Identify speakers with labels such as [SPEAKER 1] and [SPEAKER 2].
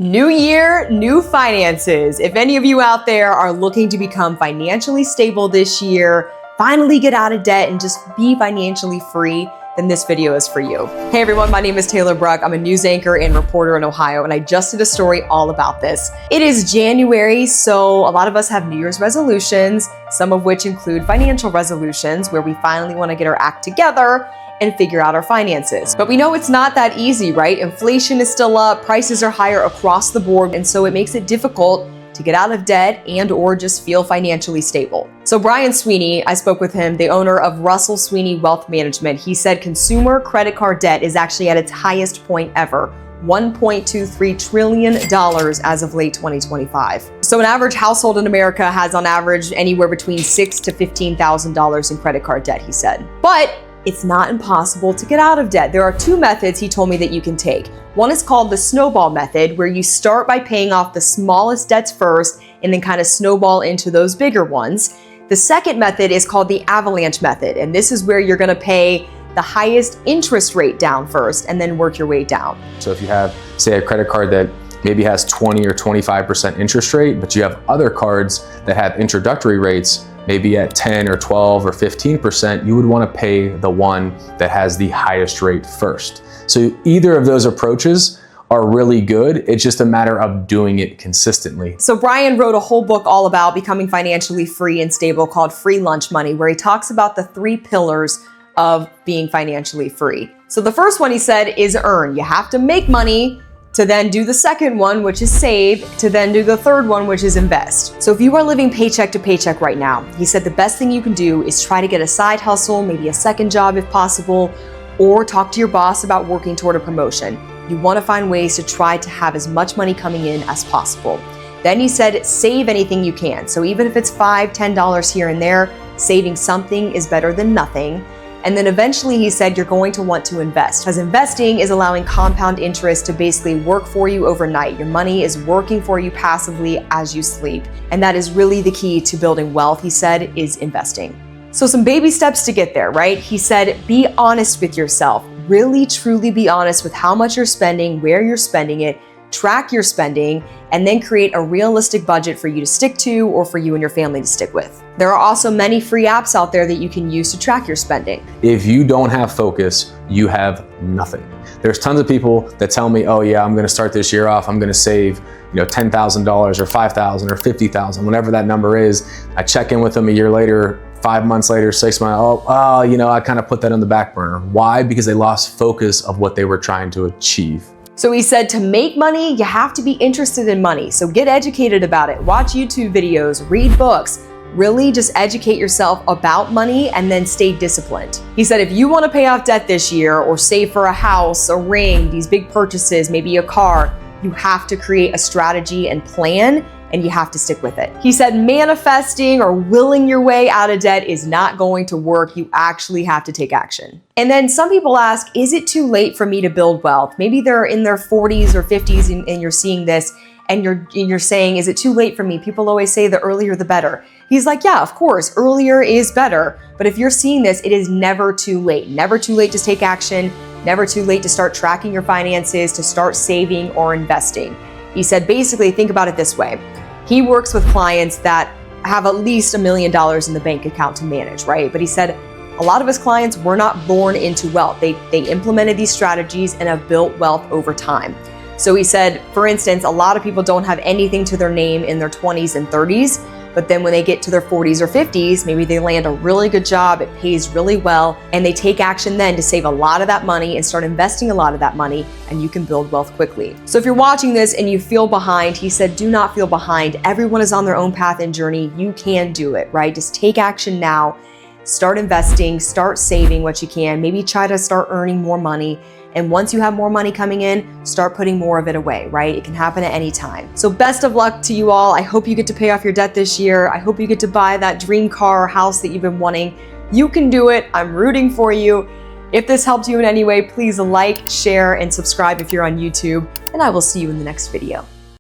[SPEAKER 1] New year, new finances. If any of you out there are looking to become financially stable this year, finally get out of debt and just be financially free, then this video is for you. Hey everyone, my name is Taylor Bruck. I'm a news anchor and reporter in Ohio, and I just did a story all about this. It is January, so a lot of us have New Year's resolutions, some of which include financial resolutions, where we finally want to get our act together and figure out our finances. But we know it's not that easy, right? Inflation is still up, prices are higher across the board, and so it makes it difficult to get out of debt and or just feel financially stable. So Brian Sweeney, I spoke with him, the owner of Russell Sweeney Wealth Management. He said consumer credit card debt is actually at its highest point ever, $1.23 trillion as of late 2025. So an average household in America has on average anywhere between $6,000 to $15,000 in credit card debt, he said. But it's not impossible to get out of debt. There are two methods he told me that you can take. One is called the Snowball method, where you start by paying off the smallest debts first and then kind of snowball into those bigger ones. The second method is called the Avalanche method, and this is where you're going to pay the highest interest rate down first and then work your way down.
[SPEAKER 2] So if you have, say, a credit card that maybe has 20 or 25% interest rate, but you have other cards that have introductory rates maybe at 10 or 12 or 15%, you would want to pay the one that has the highest rate first. So either of those approaches are really good. It's just a matter of doing it consistently.
[SPEAKER 1] So Brian wrote a whole book all about becoming financially free and stable called Free Lunch Money, where he talks about the three pillars of being financially free. So the first one, he said, is earn. You have to make money to then do the second one, which is save, to then do the third one, which is invest. So if you are living paycheck to paycheck right now, he said the best thing you can do is try to get a side hustle, maybe a second job if possible, or talk to your boss about working toward a promotion. You want to find ways to try to have as much money coming in as possible. Then he said, save anything you can. So even if it's $5, $10 here and there, saving something is better than nothing. And then eventually he said you're going to want to invest, because investing is allowing compound interest to basically work for you overnight. Your money is working for you passively as you sleep. And that is really the key to building wealth, he said, is investing. So some baby steps to get there, right? He said, be honest with yourself. Really, truly be honest with how much you're spending, where you're spending it, track your spending, and then create a realistic budget for you to stick to or for you and your family to stick with. There are also many free apps out there that you can use to track your spending.
[SPEAKER 2] If you don't have focus, you have nothing. There's tons of people that tell me, oh yeah, I'm gonna start this year off, I'm gonna save $10,000 or $5,000 or $50,000, whatever that number is. I check in with them a year later, 5 months later, 6 months, I kind of put that on the back burner. Why? Because they lost focus of what they were trying to achieve.
[SPEAKER 1] So he said to make money, you have to be interested in money. So get educated about it. Watch YouTube videos, read books, really just educate yourself about money and then stay disciplined. He said if you want to pay off debt this year or save for a house, a ring, these big purchases, maybe a car, you have to create a strategy and plan, and you have to stick with it. He said manifesting or willing your way out of debt is not going to work. You actually have to take action. And then some people ask, is it too late for me to build wealth? Maybe they're in their 40s or 50s and you're seeing this and you're saying, is it too late for me? People always say the earlier the better. He's like, yeah, of course, earlier is better. But if you're seeing this, it is never too late. Never too late to take action. Never too late to start tracking your finances, to start saving or investing. He said, basically, think about it this way. He works with clients that have at least $1 million in the bank account to manage, right? But he said a lot of his clients were not born into wealth. They implemented these strategies and have built wealth over time. So he said, for instance, a lot of people don't have anything to their name in their 20s and 30s, but then when they get to their 40s or 50s, maybe they land a really good job, it pays really well, and they take action then to save a lot of that money and start investing a lot of that money, and you can build wealth quickly. So if you're watching this and you feel behind, he said, do not feel behind. Everyone is on their own path and journey. You can do it, right? Just take action now. Start investing, start saving what you can, maybe try to start earning more money. And once you have more money coming in, start putting more of it away, right? It can happen at any time. So best of luck to you all. I hope you get to pay off your debt this year. I hope you get to buy that dream car or house that you've been wanting. You can do it. I'm rooting for you. If this helped you in any way, please like, share, and subscribe if you're on YouTube. And I will see you in the next video.